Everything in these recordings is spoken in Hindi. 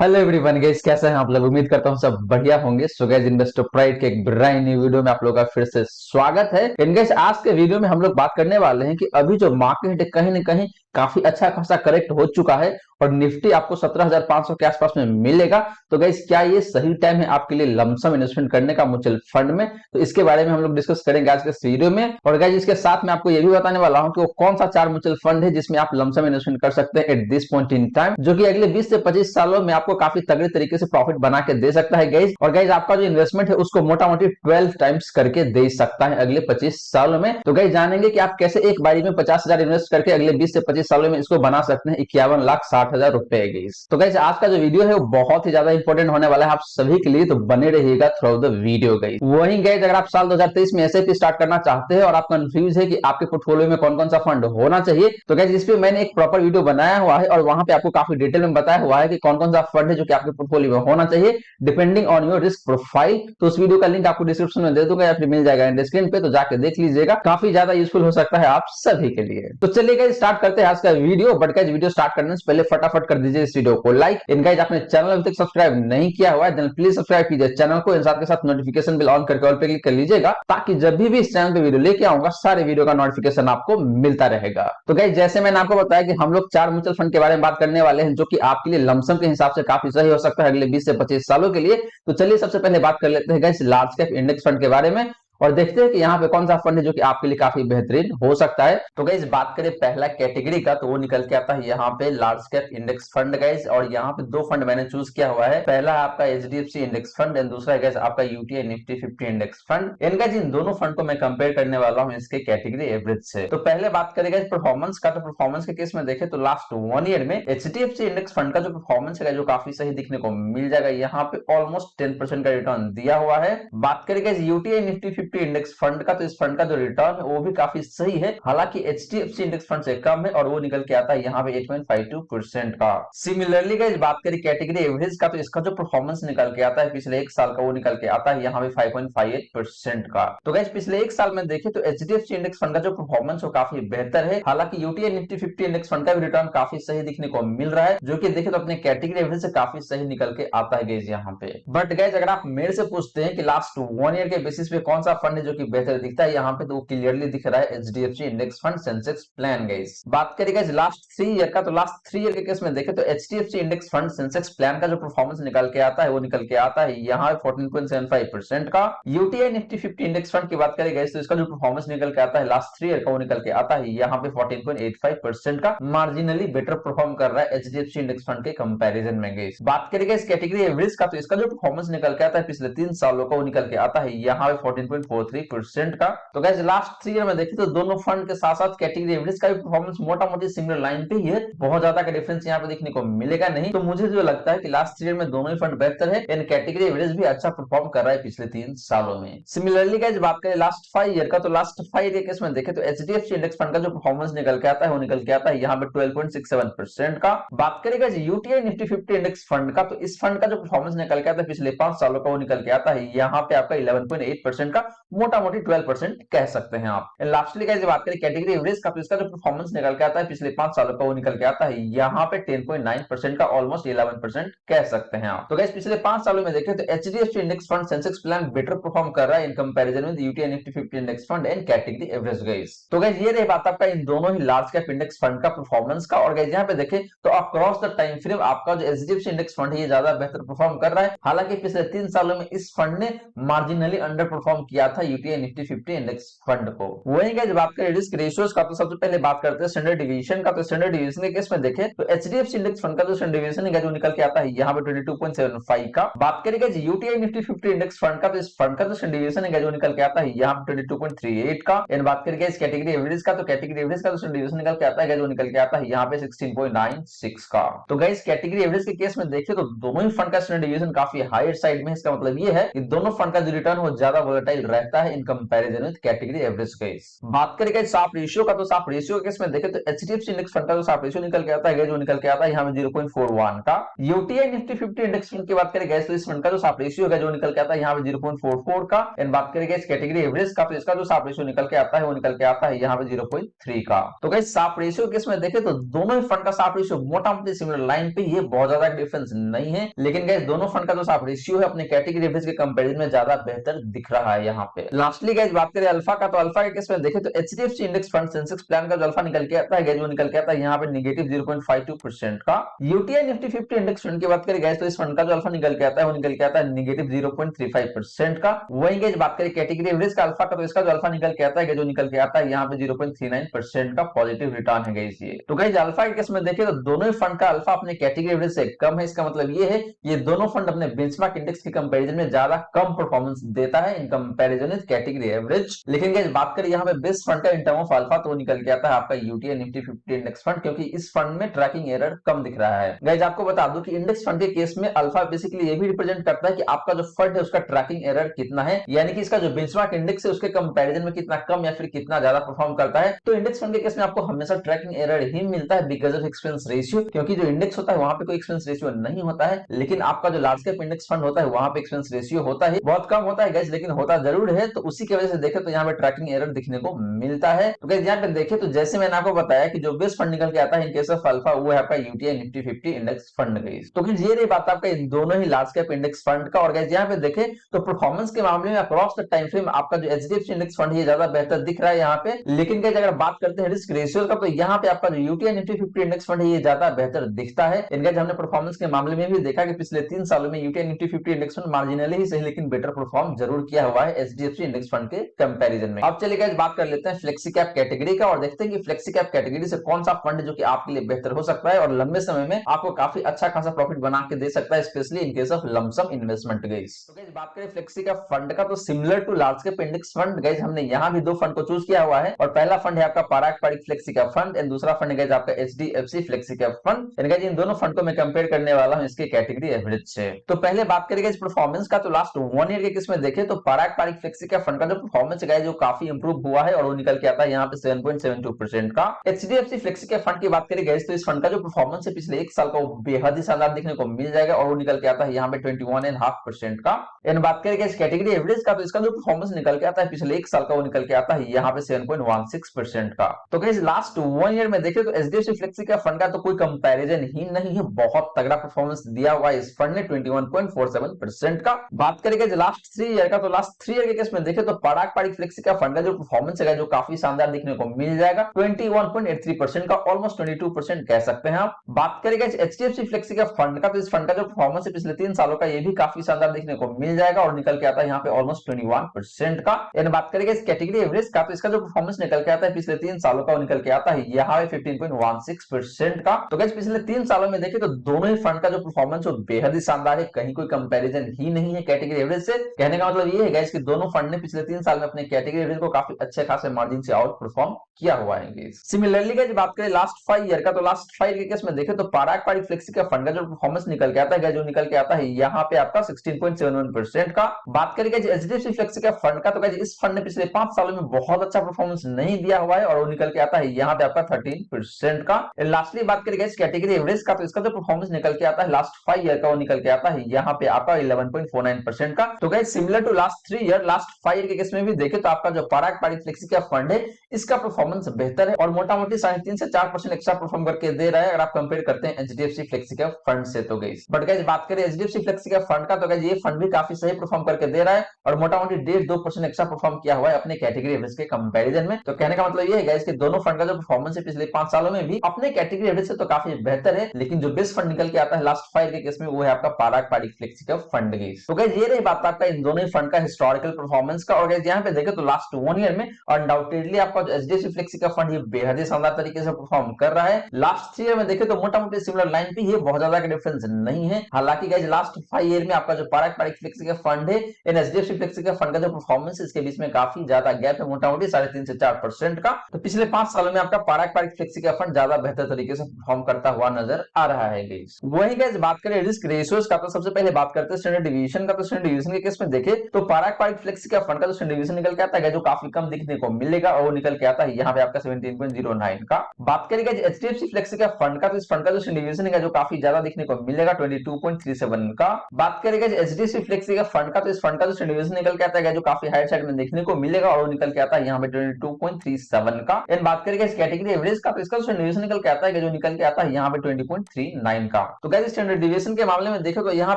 हेलो एवरीवन गाइस, कैसे हैं आप लोग। उम्मीद करता हूं सब बढ़िया होंगे। सो गाइस, इन्वेस्टर प्राइड के एक ब्रांड न्यू वीडियो में आप लोगों का फिर से स्वागत है। इन गाइस, आज के वीडियो में हम लोग बात करने वाले हैं कि अभी जो मार्केट है कहीं ना कहीं काफी अच्छा खासा करेक्ट हो चुका है और निफ्टी आपको 17,500 के आसपास में मिलेगा। तो गाइस, क्या ये सही टाइम है आपके लिए लमसम इन्वेस्टमेंट करने का म्यूचुअल फंड में? तो इसके बारे में हम लोग डिस्कस करेंगे आज के इस वीडियो में। और गाइस, इसके साथ में आपको ये भी बताने वाला हूं कि वो कौन सा 4 म्यूचुअल फंड है जिसमें आप लमसम इन्वेस्टमेंट कर सकते हैं at this point in time, जो कि अगले 20 से 25 सालों में आपको काफी तगड़े तरीके से प्रॉफिट बना के दे सकता है गाइस। और गाइस, आपका जो इन्वेस्टमेंट है उसको मोटा मोटी 12 टाइम्स करके दे सकता है अगले 25 सालों में। तो गाइस, जानेंगे कि आप कैसे एक बारी में 50,000 इन्वेस्ट करके अगले 20 से 25 सालों में इसको बना सकते हैं 51,60,000 रुपए गाइस। तो गाइस, आज का जो वीडियो है वो बहुत ही ज्यादा इंपॉर्टेंट होने वाला है आप सभी के लिए, तो बने रहिएगा थ्रू द वीडियो गाइस। वहीं गाइस, अगर आप साल 2023 में एसआईपी स्टार्ट करना चाहते हैं और आप कंफ्यूज है कि आपके पोर्टफोलियो में कौन कौन सा फंड होना चाहिए, तो गाइस इस पे मैंने एक प्रॉपर वीडियो बनाया हुआ है और वहां पे आपको काफी डिटेल में बताया हुआ है कि कौन कौन सा फंड है जो कि आपके पोर्टफोलियो में होना चाहिए depending on your risk profile. तो उस वीडियो का लिंक आपको डिस्क्रिप्शन में दे दूंगा या फिर मिल जाएगा एंड स्क्रीन पे, तो जाके देख लीजिएगा। काफी ज्यादा यूजफुल हो सकता है आप सभी के लिए। तो चलिए गाइस, स्टार्ट करते हैं आज का video. But guys, video start करने से पहले फटाफट कर दीजिए इस वीडियो को लाइक। इन गाइस, आपने चैनल अभी तक सब्सक्राइब नहीं किया हुआ है देन प्लीज सब्सक्राइब कीजिए चैनल को। इन साथ के साथ नोटिफिकेशन बिल ऑन करके ऑल पे क्लिक कर लीजिएगा ताकि जब भी इस चैनल पे वीडियो लेके आऊंगा सारे वीडियो का नोटिफिकेशन आपको मिलता रहेगा। तो गाइस, जैसे मैंने आपको बताया कि हम लोग 4 म्यूचुअल फंड के बारे में बात करने वाले हैं जो कि आपके लिए लमसम के हिसाब से काफी सही हो सकता है अगले 20 से 25 सालों के लिए। तो चलिए सबसे पहले बात कर लेते हैं guys large cap index fund के बारे में और देखते हैं कि यहाँ पे कौन सा फंड है जो कि आपके लिए काफी बेहतरीन हो सकता है। तो गाइस, बात करें पहला कैटेगरी का, तो वो निकल के आता है यहाँ पे large cap index fund guys. और यहाँ पे दो फंड मैंने चूज किया हुआ है। पहला है आपका एचडीएफसी इंडेक्स फंड एंड दूसरा है गाइस आपका यूटीआई निफ्टी 50 इंडेक्स फंड। इनका जिन दोनों फंड को मैं कंपेयर करने वाला हूँ इसके कैटेगरी एवरेज से। तो पहले बात करें गाइस परफॉर्मेंस का, तो परफॉर्मेंस के केस में देखें तो लास्ट 1 ईयर में एचडीएफसी इंडेक्स फंड का जो परफॉर्मेंस है जो काफी सही दिखने को मिल जाएगा। यहाँ पे ऑलमोस्ट 10% का रिटर्न दिया हुआ है। बात करें guys UTI Nifty 50 index fund का, तो इस फंड का जो रिटर्न है वो भी काफी सही है, हालांकि एचडीएफसी इंडेक्स फंड से कम है और वो निकल के आता है यहाँ पे 8.52% का। सिमिलरली गाइस, बात करें कैटेगरी एवरेज का, तो इसका जो परफॉर्मेंस निकल के आता है पिछले एक साल का वो निकल के आता है यहाँ पे 5.58% का। तो गाइस, पिछले एक साल में देखें तो एचडीएफसी इंडेक्स फंड का जो परफॉर्मेंस वो काफी बेहतर है, हालांकि यूटीआई निफ्टी 50 इंडेक्स फंड का भी रिटर्न काफी सही दिखने को मिल रहा है जो कि देखें तो अपने कैटेगरी एवरेज से काफी सही निकल के आता है गाइस यहाँ पे। बट गाइस, अगर आप मेरे से पूछते हैं कि लास्ट 1 ईयर के बेसिस पे कौन सा फंड है जो कि बेहतर दिखता है यहाँ पे, तो वो क्लियरली दिख रहा है HDFC index fund Sensex plan guys. बात करेगा लास्ट 3 ईयर का, तो लास्ट 3 ईयर के केस में देखें तो HDFC index fund Sensex plan का जो परफॉर्मेंस निकल के आता है वो निकल के आता है यहाँ 14.75% का। यूटीआई निफ्टी 50 इंडेक्स फंड की बात करेगा तो इसका जो परफॉर्मेंस निकल के आता है लास्ट 3 ईयर का वो निकल के आता है यहाँ पे 14.85% का। मार्जिनली बेटर परफॉर्म कर रहा है एचडीएफसी इंडेक्स फंड के कंपैरिजन में गाइस। बात करेगा इस कैटेगरी एवरेज का, तो इसका जो परफॉर्मेंस निकल के आता है पिछले 3 सालों का वो निकल के आता है यहाँ पे 14.43% का। तो गाइस, लास्ट 3 ईयर में देखें तो दोनों फंड के साथ साथ कैटेगरी एवरेज का भी परफॉर्मेंस मोटा मोटी सिमिलर लाइन पे ही है, बहुत ज्यादा का डिफरेंस यहाँ पे देखने को मिलेगा नहीं। तो मुझे जो लगता है कि लास्ट 3 ईयर में दोनों ही फंड बेहतर है एंड कैटेगरी एवरेज भी अच्छा परफॉर्म कर रहा है पिछले 3 सालों में। सिमिलरली गाइस, बात करें लास्ट 5 ईयर का, तो लास्ट 5 ईयर के केस में देखें तो एचडीएफसी इंडेक्स फंड का जो परफॉर्मेंस निकल के आता है वो निकल के आता है यहाँ पे 12.67% का। बात करेगा यूटीआई निफ्टी 50 इंडेक्स फंड का, तो इस फंड का जो परफॉर्मेंस निकल के आता है पिछले 5 सालों का वो निकल के आता है यहाँ पे आपका 11.8% का, मोटा मोटी 12% कह सकते हैं आप। लास्टली गाइस, बात करें कैटेगरी एवरेज का, तो इसका जो परफॉर्मेंस निकल के आता है पिछले 5 सालों का वो निकल के आता है यहाँ पे 10.9% का, ऑलमोस्ट 11% कह सकते हैं आप। तो गाइस, पिछले 5 सालों में देखें तो HDFC index fund Sensex plan better perform कर रहा है in comparison with UTI Nifty 50 index fund and category average guys. तो गाइस, ये रही बात आपका इन दोनों ही लार्ज कैप इंडेक्स फंड का परफॉर्मेंस का। और गाइस, यहाँ पे देखें तो अक्रॉस द टाइम फ्रेम आपका जो एचडीएफसी इंडेक्स फंड है ये ज्यादा बेहतर परफॉर्म कर रहा है, हालांकि पिछले 3 सालों में इस फंड ने मार्जिनली अंडर परफॉर्म किया था यूटीआई निफ्टी 50 इंडेक्स फंड को। वहीं गाइस, बात करें रिस्क रेशियोज का, तो सबसे पहले बात करते हैं स्टैंडर्ड डिवीजन का। तो स्टैंडर्ड डिवीजन के केस में देखें तो एचडीएफसी इंडेक्स फंड का जो स्टैंडर्ड डिवीजन है जो निकल के आता है यहाँ पे 22.75 का। बात करें guys UTI Nifty 50 index fund का, तो इस फंड का जो स्टैंडर्ड डिवीजन है जो निकल के आता है यहाँ पे 22.38 का। एंड बात करें गाइस कैटेगरी एवरेज का, तो कैटेगरी एवरेज का जो स्टैंडर्ड डिवीजन निकल के आता है जो निकल के आता है यहाँ पे 16.96 का। तो गाइस, कैटेगरी एवरेज के केस में देखें तो दोनों ही फंड का स्टैंडर्ड डिवीजन काफी हायर साइड में, इसका मतलब ये है कि दोनों फंड का जो रिटर्न वो ज्यादा वोलेटाइल रहता है in comparison with category average case. बात करें साफ रेशियो का, तो साफ रेशियो के केस में देखें तो एचडीएफसी इंडेक्स फंड का जो साफ रेशियो निकल के आता है, जो निकल के आता है यहाँ पे 0.41 का। यूटीआई निफ्टी 50 इंडेक्स फंड की बात करें तो इस फंड का जो साफ रेशियो है जो निकल के आता है यहाँ पे 0.44 का। एंड बात करें इस कैटेगरी एवरेज का, तो इसका जो साफ रेशियो निकल के आता है वो निकल के आता है यहाँ पे 0.3 का। तो गाइस साफ रेशियो के केस में देखें तो दोनों ही फंड का साफ रेशियो मोटा मोटी सिमिलर लाइन पे, ये बहुत ज्यादा डिफरेंस नहीं है, लेकिन गाइस दोनों फंड का जो साफ रेशियो है अपने कैटेगरी एवरेज के कंपैरिजन में ज्यादा बेहतर दिख रहा है यहाँ पे। लास्टली गाइस बात करें अल्फा का, तो अल्फा के केस में देखें तो HDFC index fund Sensex plan का जो अल्फा निकल के आता है, जो निकल के आता है यहाँ पे नेगेटिव 0.52% का। यूटीआई निफ्टी 50 इंडेक्स फंड की बात करें गाइस तो इस फंड का जो अल्फा निकल के आता है वो निकल के आता है नेगेटिव 0.35% का। वहीं गाइस बात करें कैटेगरी एवरेज का अल्फा का, तो इसका जो अल्फा निकल के आता है जो निकल के आता है यहाँ पे 0.39% का पॉजिटिव रिटर्न है गाइस ये। तो गाइस अल्फा के केस में देखें तो दोनों ही फंड का अल्फा अपने कैटेगरी एवरेज से कम है। इसका मतलब ये है ये दोनों फंड अपने बेंचमार्क इंडेक्स के कंपैरिजन में ज्यादा कम परफॉर्मेंस देता है in comparison with category average. लेकिन गाइस बात करें यहाँ पे बेस्ट फंड का इन टर्म ऑफ अल्फा, तो निकल के आता है आपका यूटीआई निफ्टी 50 इंडेक्स फंड, क्योंकि इस फंड में ट्रैकिंग एरर कम दिख रहा है। गाइस आपको बता दूं कि इंडेक्स फंड के केस में अल्फा बेसिकली ये भी रिप्रेजेंट करता है कि आपका जो फंड है उसका ट्रैकिंग एरर कितना है, यानी कि इसका जो बेंचमार्क इंडेक्स है उसके कंपैरिजन में कितना कम या फिर कितना ज्यादा परफॉर्म करता है। तो इंडेक्स फंड के केस में आपको हमेशा ट्रैकिंग एरर ही मिलता है बिकॉज ऑफ एक्सपेंस रेशियो, क्योंकि जो इंडेक्स होता है वहां पे कोई एक्सपेंस रेशियो नहीं होता है, लेकिन आपका जो लार्ज कैप इंडेक्स फंड होता है वहां पे एक्सपेंस रेशियो होता है, बहुत कम होता है गाइस, लेकिन होता जरूर है। तो उसी की वजह से देखें तो यहाँ पे ट्रैकिंग एरर दिखने को मिलता है। तो गाइस यहाँ पे देखें तो जैसे मैंने आपको बताया कि जो बेस्ट फंड निकल के आता है इन केस ऑफ अल्फा वो है आपका UTI Nifty 50 index fund guys. तो गाइस ये रही बात आपका इन दोनों ही लार्ज कैप इंडेक्स फंड का। और गाइस यहाँ पे देखें तो परफॉर्मेंस के मामले में अक्रॉस द टाइम फ्रेम आपका जो एचडीएफसी इंडेक्स फंड है ज्यादा बेहतर दिख रहा है यहाँ पे। लेकिन गाइस अगर बात करते हैं रिस्क रेशियो का, तो यहाँ पे आपका जो यूटीआई निफ्टी 50 इंडेक्स फंड है ये ज्यादा बेहतर दिखता है। इनका हमने परफॉर्मेंस के मामले में भी देखा कि पिछले 3 सालों में UTI Nifty 50 index fund marginally ही सही लेकिन बेटर परफॉर्म जरूर किया हुआ है एचडीएफसी इंडेक्स फंड के कंपैरिजन में। अब चलिए गाइस बात कर लेते हैं फ्लेक्सी कैप कैटेगरी का और देखते हैं कि फ्लेक्सी कैप कैटेगरी से कौन सा फंड है जो कि आपके लिए बेहतर हो सकता है और लंबे समय में आपको काफी अच्छा खासा प्रॉफिट बना के दे सकता है, specially in case of lumpsum investment guys. तो गाइस बात करें फ्लेक्सी कैप फंड का, तो similar to large cap index fund guys हमने यहाँ भी 2 फंड को चूज किया हुआ है और पहला फंड है आपका Parag Parikh flexi cap fund and दूसरा फंड है गाइस आपका HDFC flexi cap fund. Guys इन दोनों फंड को मैं कंपेयर करने वाला हूं इसके कैटेगरी एवरेज से। तो पहले बात करेंगे इस परफॉर्मेंस का, तो लास्ट 1 ईयर के केस में देखें तो पाराग पारिक फ्लेक्सी कैप फंड का जो परफॉर्मेंस है जो काफी इंप्रूव हुआ है और वो निकल के आता है यहाँ पे 7.72% का। एचडीएफसी फ्लेक्सी कैप फंड की बात करें गाइस तो इस फंड का जो परफॉर्मेंस है पिछले 1 साल का वो बेहद ही शानदार देखने को मिल जाएगा और वो निकल के आता है यहाँ पे 21.5% का। एंड बात करें इस कैटेगरी एवरेज का, तो इसका जो परफॉर्मेंस निकल के आता है पिछले 1 साल का वो निकल के आता है यहाँ पे 7.16% का। तो गाइस लास्ट 1 ईयर में देखें तो एचडीएफसी फ्लेक्सी कैप फंड का तो कोई कंपैरिजन ही नहीं है, बहुत तगड़ा परफॉर्मेंस दिया हुआ है इस फंड ने 21.47% का। बात करेंगे लास्ट 3 ईयर का, तो लास्ट 3 ईयर के केस में देखें तो पाराग पारिक फ्लेक्सी कैप फंड का जो परफॉर्मेंस है जो काफी शानदार देखने को मिल जाएगा 21.83% का, ऑलमोस्ट 22% कह सकते हैं आप। बात करेंगे एचडीएफसी फ्लेक्सी कैप फंड का, तो इस फंड का जो परफॉर्मेंस है पिछले 3 सालों का ये भी काफी शानदार देखने को मिल जाएगा और निकल के आता है यहाँ पे ऑलमोस्ट 21% का। एंड बात करेंगे इस कैटेगरी एवरेज का, तो इसका जो परफॉर्मेंस निकल के आता है पिछले 3 सालों का वो निकल के आता है यहाँ पे 15.16% का। तो गाइस पिछले 3 सालों में देखें तो दोनों ही फंड का जो परफॉर्मेंस है बेहद ही शानदार है, कहीं कोई कंपैरिजन ही नहीं है कैटेगरी एवरेज से। कहने का मतलब ये है गाइस कि दोनों फंड ने पिछले 3 साल में अपने कैटेगरी एवरेज को काफी अच्छे खासे मार्जिन से आउट परफॉर्म किया हुआ है। सिमिलरली गाइस बात करें लास्ट 5 ईयर का, तो लास्ट 5 ईयर के केस में देखें तो पाराग पारिक फ्लेक्सी का फंड का जो परफॉर्मेंस निकल के आता है जो निकल के आता है यहाँ पे आपका 16.71% का। बात करें एचडीएफसी फ्लेक्सी का फंड का, तो गाइस इस फंड ने पिछले 5 सालों में बहुत अच्छा परफॉर्मेंस नहीं दिया हुआ है और वो निकल के आता है यहाँ पे आपका 13% का। लास्टली बात करें गाइस कैटेगरी एवरेज का, तो इसका जो परफॉर्मेंस निकल के आता है लास्ट 5 ईयर का वो निकल के आता है यहाँ पे आपका 11.49% का। तो guys similar to last 3 year last 5 year के केस में भी देखें तो आपका जो पाराग पारिक फ्लेक्सी का फंड है इसका परफॉर्मेंस बेहतर है और मोटा मोटी 3.5 से 4% एक्स्ट्रा परफॉर्म करके दे रहा है अगर आप कंपेयर करते हैं एचडीएफसी फ्लेक्सी का फंड से। तो गाइस बट गाइस बात करें एचडीएफसी फ्लेक्सी का फंड का, तो गाइस ये फंड भी काफी सही परफॉर्म करके दे रहा है और मोटा मोटी 1.5-2% एक्स्ट्रा परफॉर्म किया हुआ है अपने कैटेगरी एवरेज के कंपैरिजन में। तो कहने का मतलब ये है गाइस कि दोनों फंड का जो परफॉर्मेंस है पिछले 5 सालों में भी अपने कैटेगरी एवरेज से तो काफी बेहतर है, लेकिन जो बेस्ट फंड निकल के आता है लास्ट 5 के केस में वो है आपका पाराग पारिक फ्लेक्सी का फंड गाइस। तो गाइस ये रही बात आपका इन दोनों ही फंड का हिस्टोरिकल परफॉर्मेंस का। और गाइस यहाँ पे देखें तो लास्ट 1 ईयर में अनडाउटेडली आपका जो एचडीएफसी फ्लेक्सी का फंड ये बेहद ही शानदार तरीके से परफॉर्म कर रहा है। लास्ट 3 ईयर में देखें तो मोटा मोटी सिमिलर लाइन पे ये बहुत ज्यादा का डिफरेंस नहीं है। हालांकि गाइस लास्ट 5 ईयर में आपका जो पाराग पारिक फ्लेक्सी का फंड है इन एचडीएफसी फ्लेक्सी का फंड का जो परफॉर्मेंस है इसके बीच में काफी ज्यादा गैप है, मोटा मोटी 3.5 से 4% का। तो पिछले 5 सालों में आपका पाराग पारिक फ्लेक्सी का फंड ज्यादा बेहतर तरीके से परफॉर्म करता हुआ नजर आ रहा है गाइस। वही गाइस बात करें रिस्क रेशियोज का, तो सबसे पहले बात करते हैं स्टैंडर्ड डिवीजन का। तो स्टैंडर्ड डिवीजन के केस में देखें तो पाराग पारिक फ्लेक्सी कैप फंड का जो स्टैंडर्ड डिवीजन निकल के आता है जो काफी कम दिखने को मिलेगा और वो निकल के आता है यहाँ पे आपका 17.09 का। बात करेंगे एचडीएफसी फ्लेक्सी कैप फंड का, तो इस फंड का जो स्टैंडर्ड डिवीजन है जो काफी ज्यादा दिखने को मिलेगा 22.37 का। बात करेंगे एचडीएफसी फ्लेक्सी कैप फंड का, तो इस फंड का जो स्टैंडर्ड डिवीजन निकल के आता है जो काफी हाई साइड में देखने को मिलेगा और वो निकल के आता है यहाँ पे 22.37 का। एंड बात करेंगे इस कैटेगरी एवरेज का, तो इसका जो स्टैंडर्ड डिवीजन निकल के आता है जो निकल के आता है यहाँ पे 20.39 का। तो गाइस स्टैंडर्ड डिवीजन के मामले में देखो तो यहाँ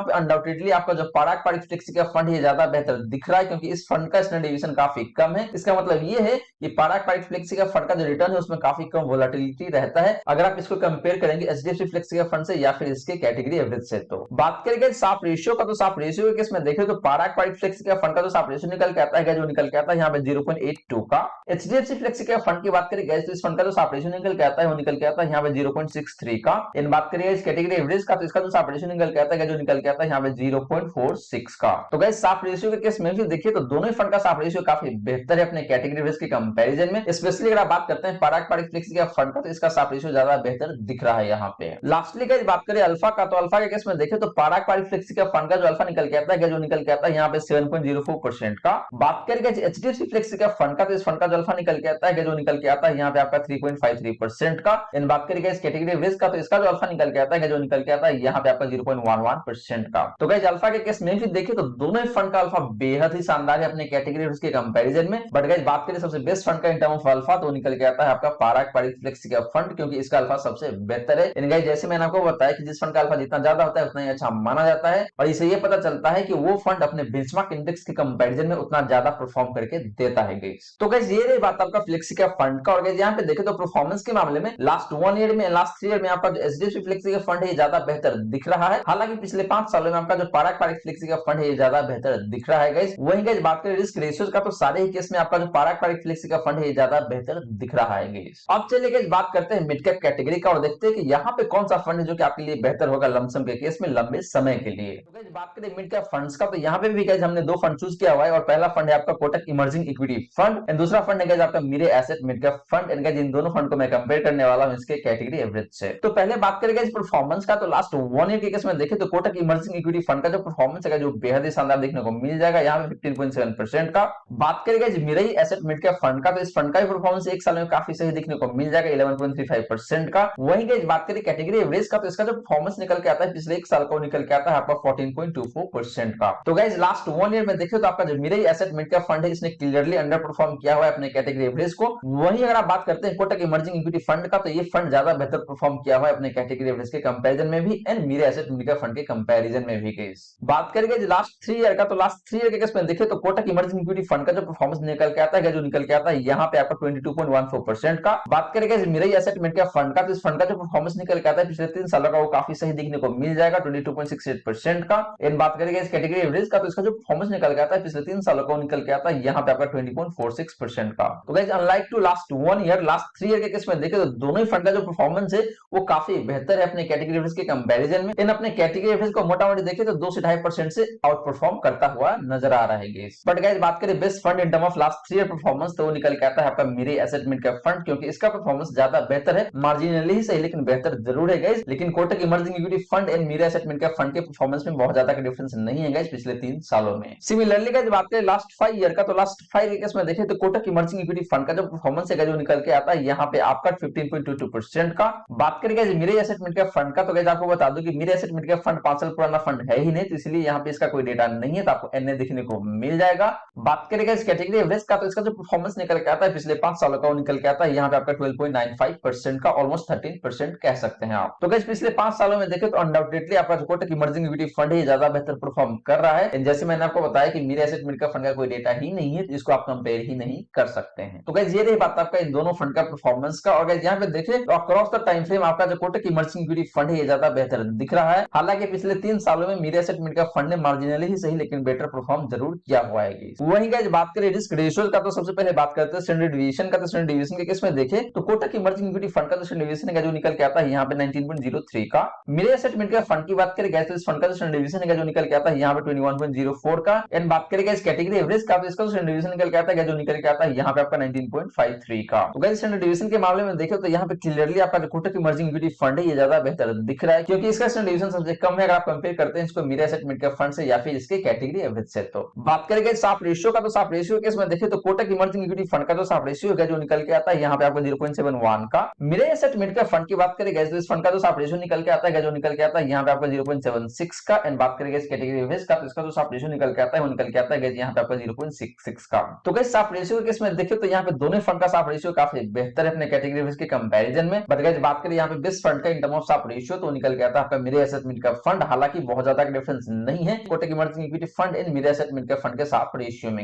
पे अनडाउटेडली आपका जो पाराग पारिक फ्लेक्सी का फंड ये ज्यादा बेहतर दिख रहा है, क्योंकि इस फंड का स्टैंडर्ड डिवीजन काफी कम है। इसका मतलब ये है कि पाराग पारिक फ्लेक्सी का फंड का जो रिटर्न है उसमें काफी कम वोलेटिलिटी रहता है अगर आप इसको कंपेयर करेंगे एचडीएफसी फ्लेक्सी का फंड से या फिर इसके कैटेगरी एवरेज से। तो बात करेंगे साफ रेशियो का, तो साफ रेशियो के केस में देखें तो पाराग पारिक फ्लेक्सी का फंड का जो साफ रेशियो निकल के आता है जो निकल के आता है यहाँ पे 0.82 का। एचडीएफसी फ्लेक्सी का फंड की बात करेंगे तो इस फंड का जो साफ रेशियो निकल के आता है वो निकल के आता है यहाँ पे 0.63 का। इन बात करिए इस कैटेगरी एवरेज का, तो इसका जो साफ रेशियो निकल के आता है जो निकल के आता है यहाँ पे 0.46 का। तो गाइस साफ रेशियो के केस में भी देखिए तो दोनों ही फंड का साफ रेशियो काफी बेहतर है अपने कैटेगरी एवरेज के कंपैरिजन में। स्पेशली अगर आप बात करते हैं पाराग पारिक फ्लेक्सी का फंड का, तो इसका साफ रेशियो ज्यादा बेहतर दिख रहा है यहाँ पे। लास्टली गाइस बात करें अल्फा का, तो अल्फा के केस में देखें तो पाराग पारिक फ्लेक्सी का फंड का जो अल्फा निकल के आता है जो निकल के आता है यहाँ पे 7.04% का। बात करेंगे एचडीएफसी फ्लेक्सी का फंड का, तो इस फंड का जो अल्फा निकल के आता है जो निकल के आता है यहाँ पे आपका 3.53% का। इन बात करेंगे इस कैटेगरी एवरेज का, तो इसका जो अल्फा निकल के आता है जो निकल के आता है यहाँ पे आपका 0.11% का। तो गाइस अल्फा के केस में भी देखिए तो दोनों ही फंड का अल्फा बेहद ही शानदार है अपने कैटेगरी एवरेज के कंपैरिजन में। बट गाइस बात करें सबसे बेस्ट फंड का इन टर्म ऑफ अल्फा, तो निकल के आता है आपका पाराग पारिक फ्लेक्सी का फंड, क्योंकि इसका अल्फा सबसे बेहतर है। इन गाइस जैसे मैंने आपको बताया कि जिस फंड का अल्फा जितना ज्यादा होता है उतना ही अच्छा माना जाता है, और इससे ये पता चलता है कि वो फंड अपने बेंचमार्क इंडेक्स के कंपैरिजन में उतना ज्यादा परफॉर्म करके देता है गाइस। तो गाइस ये रही बात आपका फ्लेक्सी का फंड का। और गाइस यहाँ पे देखे तो परफॉर्मेंस के मामले में लास्ट 1 ईयर में लास्ट 3 ईयर में आपका जो एचडीएफसी फ्लेक्सी का फंड है ये ज्यादा बेहतर दिख रहा है। हालांकि पिछले 5 सालों में आपका जो पाराग पारिक फ्लेक्सी का फंड है ये ज्यादा बेहतर दिख रहा है गाइस। वही गाइस बात करें रिस्क रेशियोज का, तो सारे ही केस में आपका जो पाराग पारिक फ्लेक्सी का फंड है ये ज्यादा बेहतर दिख रहा है गाइस। अब चलिए गाइस बात करते हैं मिड कैप कैटेगरी का और देखते हैं कि यहाँ पे कौन सा फंड है जो कि आपके लिए बेहतर होगा लमसम के केस में लंबे समय के लिए। तो गाइस बात करें मिड कैप फंड्स का, तो यहाँ पे भी गाइस हमने 2 फंड चूज किया हुआ है, और पहला फंड है आपका Kotak emerging equity fund and दूसरा फंड है गाइस आपका Mirae Asset mid cap fund. And guys इन दोनों फंड को मैं कंपेयर करने वाला हूं इसके कैटेगरी एवरेज से। तो पहले बात करेंगे इस परफॉर्मेंस का, तो लास्ट 1 ईयर के केस में देखें तो कोटक इमर्जिंग इक्विटी फंड का जो परफॉर्मेंस है जो बेहद ही शानदार देखने को मिल जाएगा यहाँ पे 15.7% का। बात करेंगे Mirae Asset mid cap fund का, तो इस फंड का भी परफॉर्मेंस एक साल में काफी सही देखने को मिल जाएगा 11.35% का। वहीं गाइस बात करें कैटेगरी एवरेज का, तो इसका जो परफॉर्मेंस निकल के आता है पिछले एक साल का निकल के आता है आपका 14.24% का। तो गाइस लास्ट 1 ईयर में देखें तो आपका जो Mirae Asset mid cap fund है इसने क्लियरली अंडर परफॉर्म किया हुआ है अपने कैटेगरी एवरेज को। वहीं अगर आप बात करते हैं कोटक इमर्जिंग इक्विटी फंड का, तो ये फंड ज्यादा बेहतर परफॉर्म किया हुआ है अपने कैटेगरी एवरेज के कंपैरिजन में भी and Mirae Asset mid cap fund के कंपैरिजन में भी गाइस। बात करेंगे लास्ट 3 ईयर का, तो लास्ट 3 ईयर के केस में देखें तो कोटक इमर्जिंग इक्विटी फंड का जो परफॉर्मेंस निकल के आता है जो निकल के आता है यहाँ पे आपका 22.14% का। बात करेंगे Mirae Asset mid cap fund का, तो इस फंड का जो परफॉर्मेंस निकल के आता है पिछले 3 सालों का वो काफी सही देखने को मिल जाएगा 22.68% का। एंड बात करेंगे इस कैटेगरी एवरेज का, तो इसका जो परफॉर्मेंस निकल के आता है पिछले 3 सालों का निकल के आता है यहाँ पे आपका 20.46% का। तो guys unlike to last 1 year last 3 year के केस में देखें तो दोनों ही फंड का जो परफॉर्मेंस है वो काफी बेहतर है अपने कैटेगरी एवरेज के कंपैरिजन में। इन अपने कैटेगरी एवरेज को मोटा-मोटी देखें तो 2 से 2.5% से आउट परफॉर्म करता हुआ नजर आ रहा है गाइस। बट गाइस बात करें best fund in term of last 3 year performance, तो वो निकल के आता है आपका Mirae Asset mid cap fund, क्योंकि इसका परफॉर्मेंस ज्यादा बेहतर है, मार्जिनली ही सही लेकिन बेहतर जरूर है गाइस। लेकिन Kotak emerging equity fund and Mirae Asset mid cap fund के परफॉर्मेंस में बहुत ज्यादा का डिफरेंस नहीं है गाइस पिछले 3 सालों में। सिमिलरली गाइस बात करें लास्ट 5 ईयर का, तो लास्ट 5 ईयर केस में देखें तो कोटक इमर्जिंग इक्विटी फंड का जो परफॉर्मेंस है जो निकल के आता है यहाँ पे आपका 15.22% का। बात करें guys Mirae Asset mid cap fund का, तो गाइस आपको बता दूं कि Mirae Asset mid cap fund 5 साल पुराना फंड है ही नहीं, तो इसलिए यहाँ पे इसका कोई डेटा नहीं है, तो आपको एनए देखने को मिल जाएगा। बात करें गाइस कैटेगरी एवरेज का, तो इसका जो परफॉर्मेंस निकल के आता है पिछले 5 सालों का वो निकल के आता है यहाँ पे आपका 12.95% का, ऑलमोस्ट 13% कह सकते हैं आप। तो गाइस पिछले 5 सालों में देखें तो अनडाउटेडली आपका जो कोटक इमर्जिंग इक्विटी फंड है ज्यादा बेहतर परफॉर्म कर रहा है। जैसे मैंने आपको बताया कि Mirae Asset mid cap fund का कोई डेटा ही नहीं है, जिसको आप कंपेयर ही नहीं कर सकते हैं। तो गाइस ये रही बात आपका इन दोनों फंड का परफॉर्मेंस का। और गाइस यहाँ पे देखें तो अक्रॉस द टाइम फ्रेम आपका जो कोटक इमर्जिंग इक्विटी फंड है ये ज्यादा बेहतर दिख रहा है। हालांकि पिछले 3 सालों में Mirae Asset mid cap fund ने मार्जिनली ही सही लेकिन बेटर परफॉर्म जरूर किया हुआ है। वहीं गाइस बात करें रिस्क रेशियोज का, तो सबसे पहले बात करते हैं स्टैंडर्ड डिवीजन का। तो स्टैंडर्ड डिवीजन के केस में देखें तो कोटक इमर्जिंग इक्विटी फंड का जो स्टैंडर्ड डिवीजन है जो निकल के आता है यहाँ पे 19.03 का। Mirae Asset mid cap fund की बात करें गाइस तो इस फंड का जो स्टैंडर्ड डिवीजन है जो निकल के आता है यहाँ पे 21.04 का। एंड बात करें गाइस कैटेगरी एवरेज का, तो इसका स्टैंडर्ड डिवीजन निकल के आता है जो निकल के आता है यहाँ पे आपका 19.53 का। तो गाइस स्टैंडर्ड डिवीजन के मामले में देखें तो यहाँ पे क्लियरली आपका जो कोटक इमर्जिंग इक्विटी फंड है ये ज्यादा बेहतर दिख रहा है, क्योंकि इसका स्टैंडर्ड डिवीजन सबसे कम है अगर आप कंपेयर करते हैं इसको Mirae Asset mid cap fund से या फिर इसके कैटेगरी एवरेज से। तो बात करेंगे साफ रेशियो का, तो साफ रेशियो केस में देखिए तो कोटक इमर्जिंग इक्विटी फंड का जो साफ रेशियो है जो निकल के आता है यहाँ पे आपको 0.71 का। Mirae Asset mid cap fund की बात करेंगे तो इस फंड का जो साफ रेशियो निकल के आता है जो निकल के आता है यहाँ पे आपको 0.76 का। एंड बात करेंगे इस कैटेगरी एवरेज का, तो इसका जो साफ रेशियो निकल के आता है वो निकल के आता है यहाँ पे आपको 0.66 का। तो गाइस साफ रेशियो के केस में देखिए तो यहाँ पे दोनों फंड का साफ रेशियो काफी बेहतर है अपने कैटेगरी एवरेज के कंपैरिजन में। बट गाइस बात करें यहाँ पे बेस्ट फंड का इन टर्म ऑफ साफ रेशियो तो निकल के आता है आपका Mirae Asset mid cap fund. हालांकि बहुत ज्यादा डिफरेंस नहीं है Kotak emerging equity fund in Mirae Asset mid cap fund के साफ रेशियो में।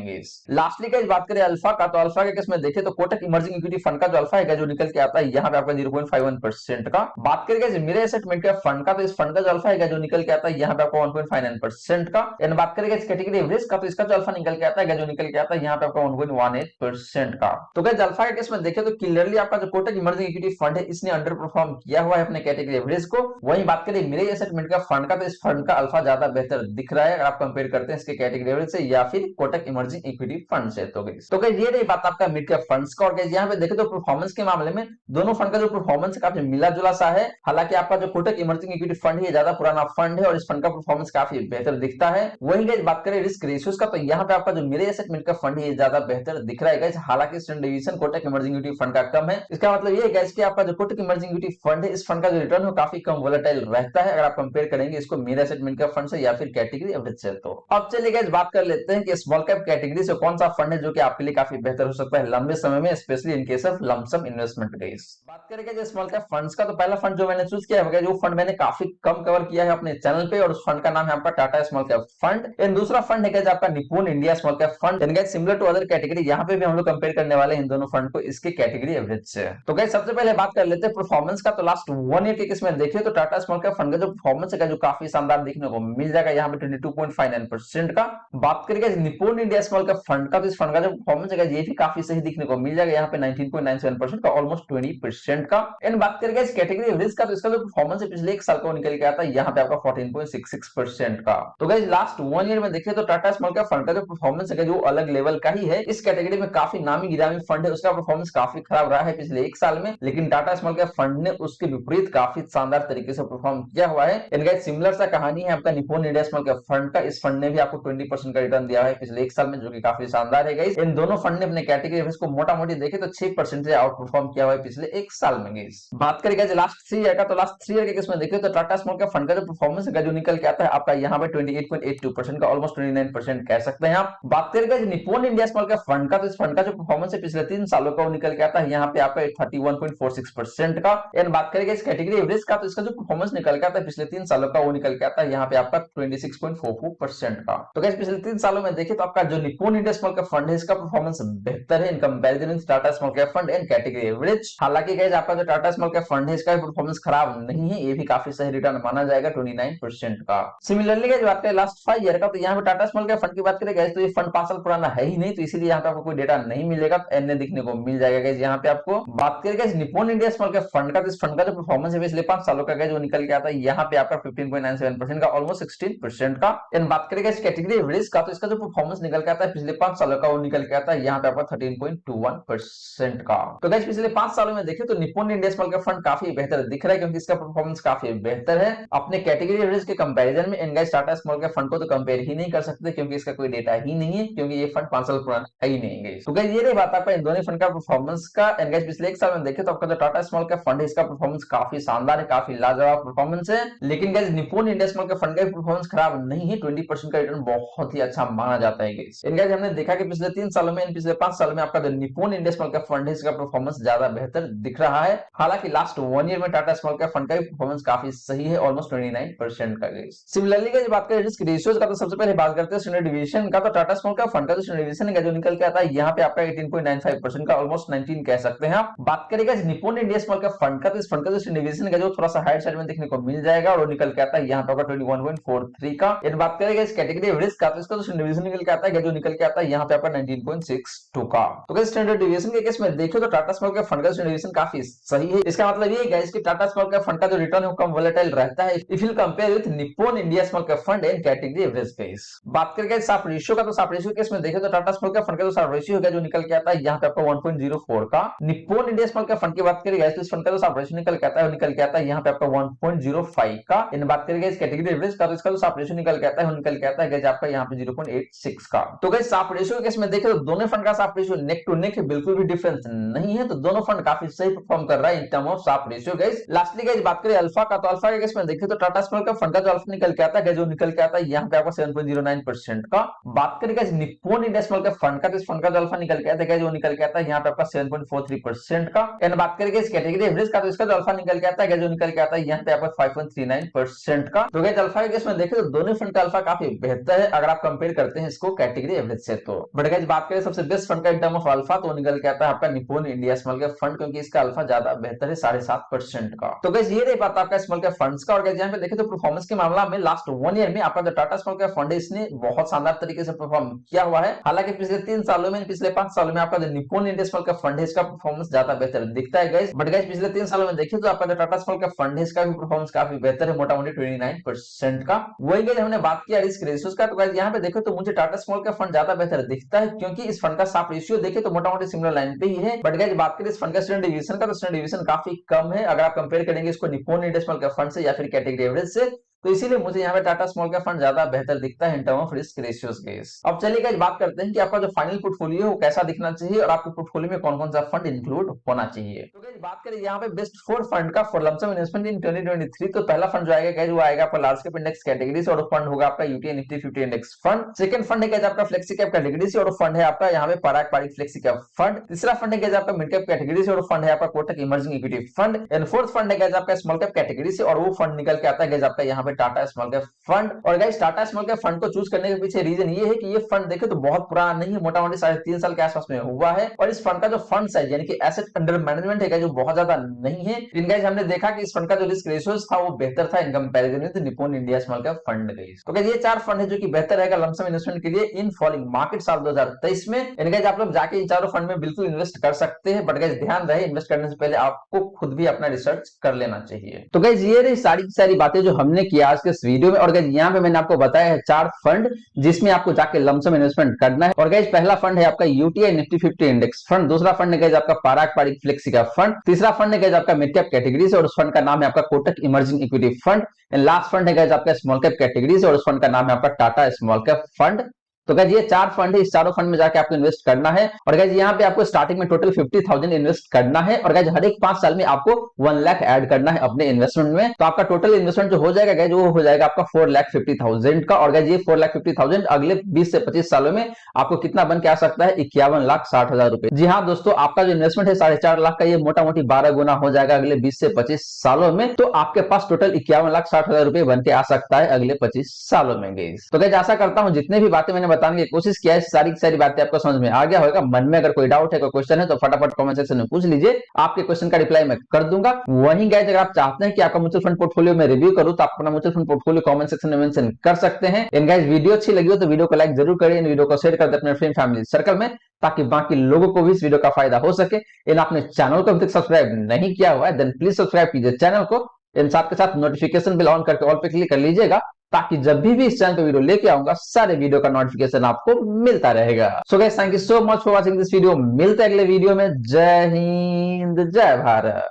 लास्टली गाइस बात करें अल्फा का, तो अल्फा के केस में देखें तो कोटक इमर्जिंग इक्विटी फंड का जो अल्फा है जो निकल के आता है यहाँ पे आपका 0.51% का। बात करें guys Mirae Asset mid cap fund का, तो इस फंड का जो अल्फा है जो निकल के आता है यहाँ पे आपको 1.59% का। एंड बात करें इस कैटेगरी एवरेज का, तो इसका जो अल्फा निकल के आता है जो निकल के आता है यहाँ पे आपका 1.18% का। तो गाइस अल्फा के केस में देखें तो क्लियरली आपका जो कोटक इमर्जिंग इक्विटी फंड है इसने अंडर परफॉर्म किया हुआ है अपने कैटेगरी एवरेज को। वहीं बात करें Mirae Asset mid cap fund का, तो इस फंड का अल्फा ज्यादा बेहतर दिख रहा है अगर आप कंपेयर करते हैं इसके कैटेगरी एवरेज से या फिर कोटक इमर्जिंग इक्विटी फंड से। तो गाइस ये रही बात आपका मिड कैप फंड्स का। और गाइस यहाँ पे देखें तो परफॉर्मेंस के मामले में दोनों फंड का जो परफॉर्मेंस है काफी मिला जुला सा है। हालांकि आपका जो कोटक इमर्जिंग इक्विटी फंड है ज्यादा पुराना फंड है और इस फंड का परफॉर्मेंस काफी बेहतर दिखता है। वहीं गाइस बात करें रिस्क रेशियोज का, तो यहाँ पे आपका जो Mirae Asset mid cap fund है ज्यादा बेहतर दिख रहा है गाइस। हालांकि standard division Kotak emerging equity fund का कम है। इसका मतलब ये है गाइस कि आपका जो कोटक इमर्जिंग इक्विटी फंड है इस फंड का जो रिटर्न है काफी कम वोलेटाइल रहता है अगर आप कंपेयर करेंगे इसको Mirae Asset mid cap fund से या फिर कैटेगरी एवरेज से। तो अब चलिए गाइस बात कर लेते हैं कि स्मॉल कैप कैटेगरी से कौन सा फंड है जो कि आपके लिए काफी बेहतर हो सकता है लंबे समय में, specially in case of lumpsum investment guys. बात करेंगे जो स्मॉल कैप फंड्स का, तो पहला फंड जो मैंने चूज किया है जो फंड मैंने काफी कम कवर किया है अपने चैनल पे और उस फंड का नाम है आपका Tata small cap fund. And दूसरा फंड है आपका Nippon India small cap fund. And guys similar to other category यहाँ पे भी हम लोग कंपेयर करने वाले हैं इन दोनों फंड को इसके कैटेगरी एवरेज से। तो गाइस सबसे पहले बात कर लेते हैं परफॉर्मेंस का। तो लास्ट 1 ईयर के केस में देखिए तो टाटा स्मॉल कैप फंड का जो परफॉर्मेंस है जो काफी शानदार देखने को मिल जाएगा यहाँ पे 22.59% का। बात करेंगे निपुण इंडिया स्मॉल कैप फंड का, तो इस फंड का जो परफॉर्मेंस है ये भी काफी सही दिखने को मिल जाएगा यहाँ पे 19.97% का, ऑलमोस्ट 20% का। एंड बात करेंगे इस कैटेगरी एवरेज का, तो इसका जो परफॉर्मेंस है पिछले एक साल का निकल के आता है यहाँ पे आपका 14.66% का। तो गाइस लास्ट 1 ईयर में देखिए तो टाटा स्मॉल कैप फंड का जो परफॉर्मेंस है जो अलग लेवल का ही है। इस कैटेगरी में काफी नामी गिरामी फंड है उसका परफॉर्मेंस काफी खराब रहा है पिछले एक साल में, लेकिन टाटा स्मॉल कैप फंड ने उसके विपरीत काफी शानदार तरीके से परफॉर्म किया हुआ है। एंड गाइस सिमिलर सा कहानी है आपका Nippon India small cap fund का। इस फंड ने भी आपको 20% का रिटर्न दिया है पिछले एक साल में जो कि काफी शानदार है गाइस। इन दोनों फंड ने अपने कैटेगरी एवरेज को मोटा मोटी देखे तो 6% से आउट परफॉर्म किया हुआ है पिछले एक साल में गाइस। बात करें गाइस लास्ट 3 ईयर का, तो लास्ट 3 ईयर के केस में देखिए तो टाटा स्मॉल कैप फंड का जो परफॉर्मेंस है जो निकल के आता है आपका यहाँ पे 28.82% का, ऑलमोस्ट 29% कह सकते हैं आप। बात करें गाइस निपुण इंडिया स्मॉल कैप फंड का, तो इस फंड का जो परफॉर्मेंस है पिछले 3 सालों का वो निकल के आता है यहाँ पे आपका 31.46% का। एंड बात करें इस कैटेगरी एवरेज का, तो इसका जो परफॉर्मेंस निकल के आता है पिछले 3 सालों का वो निकल के आता है यहाँ पे आपका 26.44% का। तो गाइस पिछले 3 सालों में देखिए तो आपका जो निपुण इंडिया स्मॉल कैप फंड है इसका परफॉर्मेंस बेहतर है in comparison with Tata small cap fund and category average. हालांकि गाइस आपका जो टाटा स्मॉल कैप फंड है इसका परफॉर्मेंस खराब नहीं है, ये भी काफी सही रिटर्न माना जाएगा 29% का। सिमिलरली गाइस बात करें लास्ट 5 ईयर का, तो यहाँ पे टाटा स्मॉल कैप फंड की बात करें गाइस तो ये फंड 5 साल पुराना है ही नहीं, तो इसीलिए यहाँ पे आपको कोई डेटा नहीं मिलेगा, एनए दिखने को मिल जाएगा गाइस यहाँ पे आपको। बात करें गाइस निपुण इंडिया स्मॉल कैप फंड का, तो इस फंड का जो परफॉर्मेंस है पिछले 5 सालों का गाइस वो निकल के आता है यहाँ पे आपका 15.97% का, ऑलमोस्ट 16% का। एंड बात करें गाइस कैटेगरी एवरेज का, तो इसका जो परफॉर्मेंस निकल के आता है पिछले 5 सालों का वो निकल के आता है यहाँ पे आपका 13.21% का। तो गाइस पिछले 5 सालों में देखें तो निपुण इंडिया स्मॉल कैप फंड काफी बेहतर दिख रहा है क्योंकि इसका परफॉर्मेंस काफी बेहतर है अपने कैटेगरी एवरेज के कंपैरिजन में। And guys Tata small cap fund को तो कंपेयर ही नहीं कर सकते क्योंकि इसका कोई डेटा ही नहीं है, क्योंकि ये फंड 5 साल पुराना है ही नहीं गाइस। तो गाइस ये रही बात आपका इन दोनों फंड का परफॉर्मेंस का। एंड गाइस पिछले एक साल में देखें तो आपका जो टाटा स्मॉल कैप फंड है इसका परफॉर्मेंस काफी शानदार है, काफी लाजवाब परफॉर्मेंस है। लेकिन गाइस निपुण इंडिया स्मॉल कैप फंड का परफॉर्मेंस खराब नहीं है, 20% का रिटर्न बहुत ही अच्छा माना जाता है गाइस। एंड गाइस हमने देखा कि पिछले 3 सालों में पिछले 5 सालों में आपका जो निपुण इंडिया स्मॉल कैप फंड है इसका परफॉर्मेंस ज्यादा बेहतर दिख रहा है। हालांकि लास्ट 1 ईयर में टाटा स्मॉल कैप फंड का परफॉर्मेंस काफी सही है, ऑलमोस्ट 29% का गाइस। सिमिलरली गाइस बात करें रिस्क रेशियोज का, तो सबसे पहले बात करते हैं स्टैंडर्ड डिवीजन का। तो टाटा स्मॉल कैप फंड का जो स्टैंडर्ड डिवीजन है जो निकल के आता है यहाँ पे आपका 18.95% का, ऑलमोस्ट 19 कह सकते हैं आप। बात करेगा निपुण इंडिया स्मॉल कैप फंड का, तो इस फंड का जो स्टैंडर्ड डिवीजन है जो थोड़ा सा हाइट साइड में देखने को मिल जाएगा और वो निकल के आता है यहाँ पे आपका 21.43 का। एंड बात करेगा इस कैटेगरी एवरेज का, तो इसका जो स्टैंडर्ड डिवीजन निकल के आता है जो निकल के आता है यहाँ पे आपका 19.62 का। तो गाइस स्टैंडर्ड डिवीजन के केस में देखो तो टाटा स्मॉल कैप फंड का स्टैंडर्ड डिवीजन काफी सही है। इसका मतलब ये है कि टाटा स्मॉल कैप फंड का जो रिटर्न है कम वोलेटाइल रहता है इफ यू कंपेयर विद निपुण India small cap fund and category average guys. बात करें साफ रेशियो का, तो साफ रेशियो केस में देखें तो टाटा स्मॉल कैप फंड का जो साफ रेशियो है जो निकल के आता है यहाँ पे आपका 1.04 का। निपुण इंडिया स्मॉल कैप फंड की बात करें तो इस फंड का जो साफ रेशियो निकल के आता है निकल के आता है यहाँ पे आपका 1.05 का। इन बात करेंगे इस कैटेगरी एवरेज का, तो इसका जो साफ रेशियो निकल के आता है निकल के आता है आपका यहाँ पे 7.86 का। तो गाइस साफ रेशियो के केस में देखें तो दोनों फंड का साफ रेशियो नेक टू नेक है, बिल्कुल भी डिफरेंस नहीं है। तो दोनों फंड काफी सही परफॉर्म कर रहा है इन टर्म ऑफ साफ रेशियो गाइस। लास्टली गाइस बात करें अल्फा का, तो अल्फा के केस में देखें तो टाटा स्मॉल कैप फंड का जो अल्फा निकल के आता है, जो निकल के आता है यहाँ पे आपका 7.09% का। बात करें guys Nippon India small cap fund का, तो इस फंड का जो अल्फा निकल के आता है, जो निकल के आता है यहाँ पे आपका 7.43% का। एंड बात करें इस कैटेगरी एवरेज का, तो इसका जो अल्फा निकल के आता है, जो निकल के आता है यहाँ पे आपका 5.39% का। तो गाइस अल्फा के केस में देखें तो दोनों फंड का अल्फा काफी बेहतर है अगर आप कंपेयर करते हैं इसको कैटेगरी एवरेज से। तो बट गाइस बात करें सबसे बेस्ट फंड का इन टर्म ऑफ अल्फा, तो निकल के आता है आपका Nippon India small cap fund, क्योंकि इसका अल्फा ज्यादा बेहतर है 7.5% का। तो गाइस ये रही बात आपका स्मॉल कैप फंड्स का। और गाइस यहाँ पे देखें तो परफॉर्मेंस के मामला में लास्ट 1 ईयर में आपका जो टाटा स्मॉल कैप फंड है इसने बहुत शानदार तरीके से परफॉर्म किया हुआ है। हालांकि पिछले 3 सालों में, पिछले 5 सालों में आपका जो Nippon India small cap fund है इसका परफॉर्मेंस ज्यादा बेहतर दिखता है गाइस। बट गाइस पिछले 3 सालों में देखिए तो आपका जो टाटा स्मॉल कैप फंड है इसका भी परफॉर्मेंस काफी बेहतर है, मोटा मोटी 29% का। वही गाइस हमने बात किया रिस्क रेशियोज का, तो गाइस यहाँ पे देखो तो मुझे टाटा स्मॉल कैप फंड ज्यादा बेहतर दिखता है, क्योंकि इस फंड का साफ रेशियो देखे तो मोटा मोटी सिमिलर लाइन पे ही है। बट गाइस बात करें इस फंड का स्टैंडर्ड डिवीजन का, तो स्टैंडर्ड डिवीजन काफी कम है अगर आप कंपेयर करेंगे इसको Nippon India small cap fund से या फिर कैटेगरी एवरेज से। तो इसीलिए मुझे यहाँ पे टाटा स्मॉल कैप फंड ज्यादा बेहतर दिखता है in term of risk ratios case. अब चलिए गाइस बात करते हैं कि आपका जो फाइनल पोर्टफोलियो है वो कैसा दिखना चाहिए और आपके पोर्टफोलियो में कौन कौन सा फंड इंक्लूड होना चाहिए। तो गाइस बात करें यहाँ पे बेस्ट 4 फंड का फॉर लमसम इन्वेस्टमेंट इन 2023, तो पहला फंड जो आएगा गाइस वो आएगा आपका लार्ज कैप इंडेक्स कैटेगरी से और फंड होगा आपका UTI Nifty 50 index fund. Second fund है गाइस आपका फ्लेक्सी कैप कैटेगरी से और फंड है आपका यहाँ पे पराग पारिक फ्लेक्सी कैप फंड। तीसरा फंड है गाइस आपका मिड कैप कैटेगरी से और फंड है आपका Kotak emerging equity fund. And fourth fund है गाइस आपका स्मॉल कैप कैटेगरी से और वो फंड निकल के आता है गाइस आपका यहाँ पे टाटा स्मॉल कैप फंड। और guys Tata small cap fund को चूज करने के पीछे रीजन ये है कि ये फंड देखे तो बहुत पुराना नहीं है, मोटा मोटी 3.5 साल के आसपास में हुआ है। और इस फंड का जो फंड साइज यानी कि एसेट अंडर मैनेजमेंट है जो बहुत ज्यादा नहीं है। इन गाइस हमने देखा कि इस फंड का जो रिस्क रेशियोज था वो बेहतर था इन कंपैरिजन में Nippon India small cap fund guys. तो गाइस ये 4 फंड है जो कि बेहतर रहेगा लमसम इन्वेस्टमेंट के लिए इन फॉलोइंग मार्केट साल 2023 में। इन गाइस आप लोग जाके इन चारों फंड में बिल्कुल इन्वेस्ट कर सकते हैं, बट गाइस ध्यान रहे इन्वेस्ट करने से पहले आपको खुद भी अपना रिसर्च कर लेना चाहिए। तो गाइस ये रही सारी बातें जो हमने किया आज के इस वीडियो में। और गाइस यहाँ पे मैंने आपको बताया है 4 फंड जिसमें आपको जाके लमसम इन्वेस्टमेंट करना है। और गाइस पहला फंड है आपका यूटीआई निफ्टी 50 इंडेक्स फंड, दूसरा फंड है गाइस आपका पराग पारिक फ्लेक्सी कैप फंड, तीसरा फंड है गाइस आपका मिड कैप कैटेगरी से और उस फंड का नाम है आपका Kotak emerging equity fund. And last fund है गाइस आपका स्मॉल कैप कैटेगरी से और उस फंड का नाम है आपका टाटा स्मॉल कैप फंड। तो गाइस ये 4 फंड है, इस चारों फंड में जाके आपको इन्वेस्ट करना है। और गाइस यहाँ पे आपको स्टार्टिंग में टोटल 50,000 इन्वेस्ट करना है और गाइस हर एक 5 साल में आपको 1 लाख ऐड करना है अपने इन्वेस्टमेंट में। तो आपका टोटल इन्वेस्टमेंट जो हो जाएगा गाइस वो हो जाएगा आपका 4,50,000 का। और गाइस ये 4,50,000 अगले 20 से 25 सालों में आपको कितना बन के आ सकता है, 51,60,000 रुपए। जी हाँ दोस्तों, आपका जो इन्वेस्टमेंट है 4.5 लाख का, ये मोटा मोटी 12 गुना हो जाएगा अगले 20 से 25 सालों में। तो आपके पास टोटल 51,60,000 रुपए बन के आ सकता है अगले 25 सालों में गाइस। तो गाइस आशा करता हूँ जितने भी बातें मैंने बताने की कोशिश किया है सारी बातें आपको समझ में आ गया होगा। मन में अगर कोई डाउट है, कोई क्वेश्चन है तो फटाफट कमेंट सेक्शन में पूछ लीजिए, आपके क्वेश्चन का रिप्लाई मैं कर दूंगा। वहीं गाइस अगर आप चाहते हैं कि आपका म्यूचुअल फंड पोर्टफोलियो में रिव्यू करूं तो आप अपना mutual fund portfolio comment section में मेंशन कर सकते हैं। इन गाइस वीडियो अच्छी लगी हो तो वीडियो को लाइक जरूर करिए, इन वीडियो को शेयर कर दें अपने फ्रेंड फैमिली सर्कल में, ताकि बाकी लोगों को भी इस वीडियो का फायदा हो सके। इन आपने चैनल को अभी तक सब्सक्राइब नहीं किया हुआ है देन प्लीज सब्सक्राइब कीजिए चैनल को। इन साथ के साथ नोटिफिकेशन बिल ऑन करके ऑल पे क्लिक कर लीजिएगा, ताकि जब भी इस चैनल पे वीडियो लेके आऊंगा सारे वीडियो का नोटिफिकेशन आपको मिलता रहेगा। So guys thank you so much for watching this video. मिलते हैं अगले वीडियो में। जय हिंद, जय भारत।